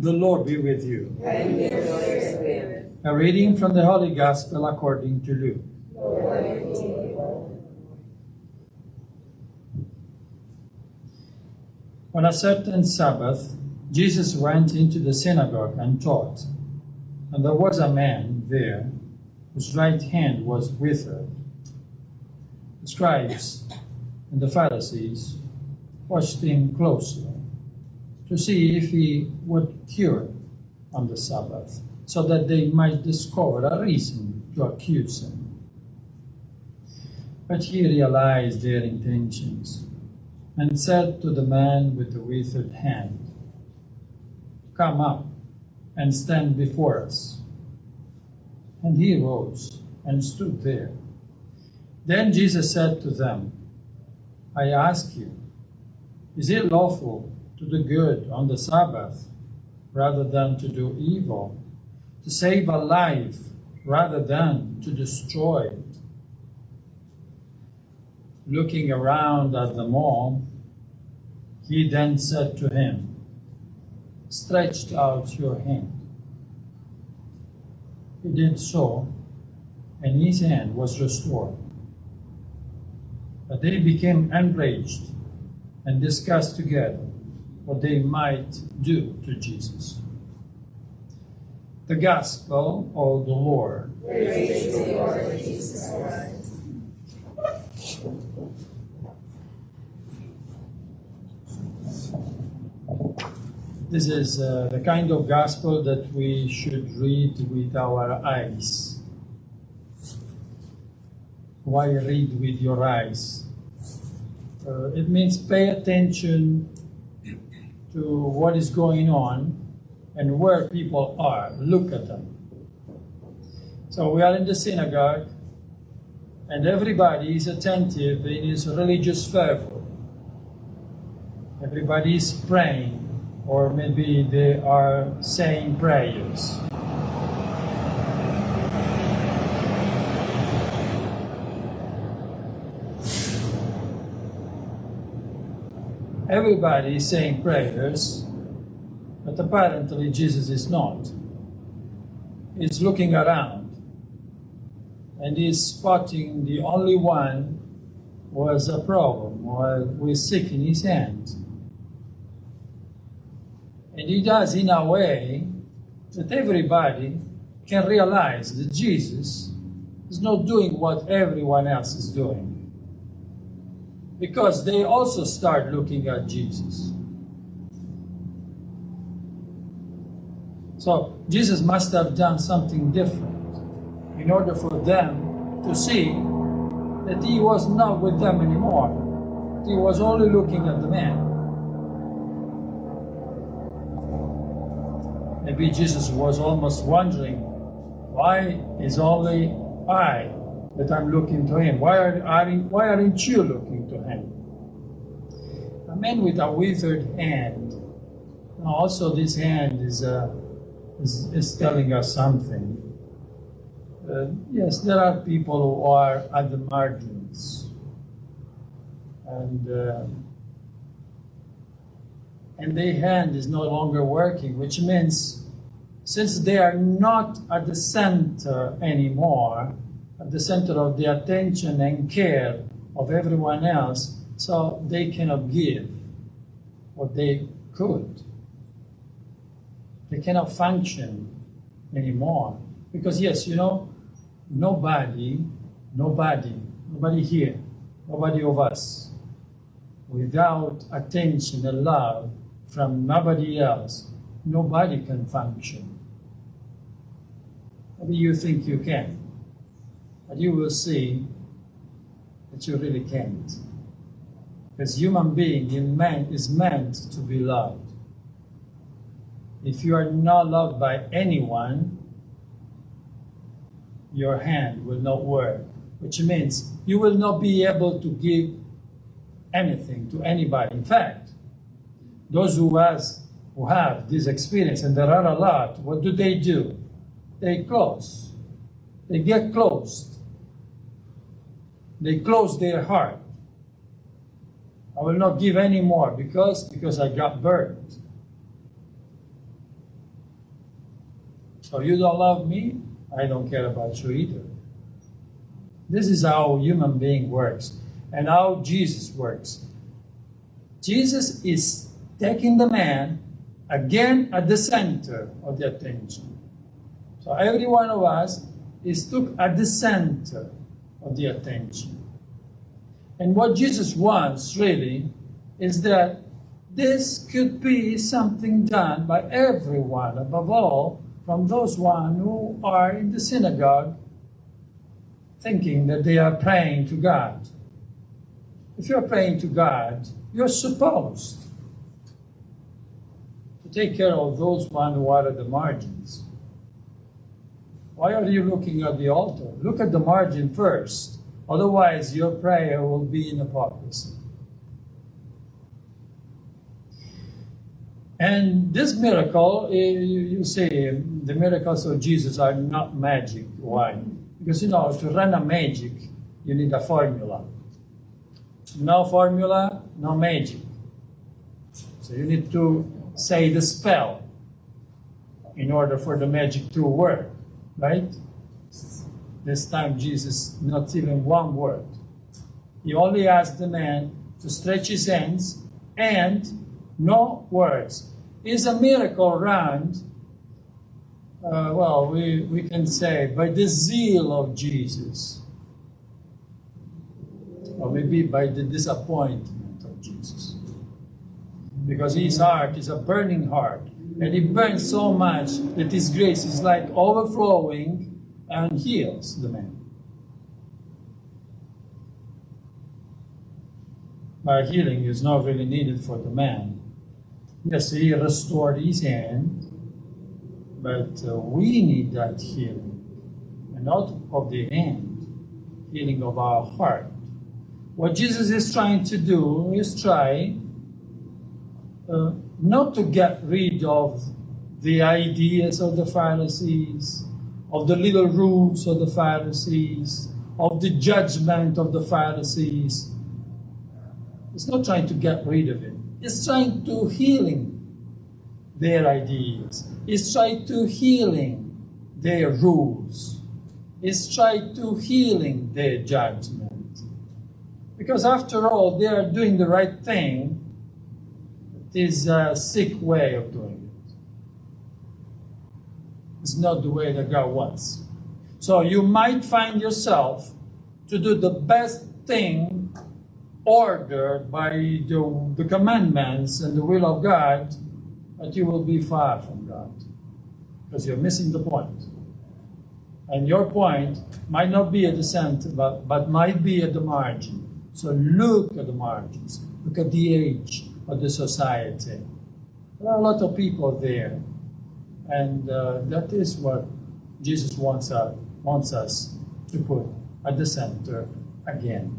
The Lord be with you. And with your spirit. A reading from the Holy Gospel according to Luke. Glory to you, Lord. On a certain Sabbath, Jesus went into the synagogue and taught. And there was a man there whose right hand was withered. The scribes and the Pharisees watched him closely to see if he would cure on the Sabbath, so that they might discover a reason to accuse him. But he realized their intentions and said to the man with the withered hand, "Come up and stand before us." And he rose and stood there. Then Jesus said to them, "I ask you, is it lawful to do good on the Sabbath rather than to do evil, to save a life rather than to destroy it?" Looking around at them all, he then said to him, "Stretch out your hand." He did so, and his hand was restored. But they became enraged and discussed together what they might do to Jesus. The Gospel of the Lord. Praise to you, Lord Jesus Christ. This is the kind of gospel that we should read with our eyes. Why read with your eyes? It means pay attention to what is going on and where people are. Look at them. So we are in the synagogue, and everybody is attentive in his religious fervor. Everybody is praying, or maybe they are saying prayers. Everybody is saying prayers, but apparently Jesus is not. He's looking around, and he's spotting the only one who has a problem, who is sick in his hand. And he does in a way that everybody can realize that Jesus is not doing what everyone else is doing. Because they also start looking at Jesus. So Jesus must have done something different in order for them to see that he was not with them anymore. He was only looking at the man. Maybe Jesus was almost wondering, why is only I that I'm looking to him? Why aren't you looking to him? A man with a withered hand. Now also this hand is telling us something. Yes, there are people who are at the margins. And their hand is no longer working, which means since they are not at the center anymore, at the center of the attention and care of everyone else, so they cannot give what they could. They cannot function anymore. Because yes, nobody here, nobody of us, without attention and love from nobody else, nobody can function. Maybe you think you can, but you will see that you really can't. Because human being is meant to be loved. If you are not loved by anyone, your hand will not work, which means you will not be able to give anything to anybody. In fact, those who have this experience, and there are a lot, what do? They close. They get closed. They close their heart. I will not give any more because I got burned. So you don't love me, I don't care about you either. This is how human being works and how Jesus works. Jesus is taking the man again at the center of the attention. So every one of us is took at the center of the attention. And what Jesus wants really is that this could be something done by everyone, above all from those one who are in the synagogue thinking that they are praying to God. If you're praying to God, you're supposed to take care of those one who are at the margins. Why are you looking at the altar? Look at the margin first. Otherwise, your prayer will be in hypocrisy. And this miracle, you say, the miracles of Jesus are not magic. Why? Because, to run a magic, you need a formula. No formula, no magic. So you need to say the spell in order for the magic to work, right? This time Jesus, not even one word. He only asked the man to stretch his hands and no words. Is a miracle run, we can say, by the zeal of Jesus. Or maybe by the disappointment of Jesus. Because his heart is a burning heart. And he burns so much that his grace is like overflowing and heals the man. But healing is not really needed for the man. Yes, he restored his hand, but we need that healing. And not of the hand, healing of our heart. What Jesus is trying to do is not to get rid of the ideas of the Pharisees, of the little rules of the Pharisees, of the judgment of the Pharisees. He's not trying to get rid of it. He's trying to healing their ideas. He's trying to healing their rules. He's trying to healing their judgment. Because after all, they are doing the right thing. It is a sick way of doing it. It's not the way that God wants. So you might find yourself to do the best thing ordered by the commandments and the will of God, but you will be far from God because you're missing the point. And your point might not be at the center, but might be at the margin. So look at the margins. Look at the age of the society. There are a lot of people there. And that is what Jesus wants us to put at the center again.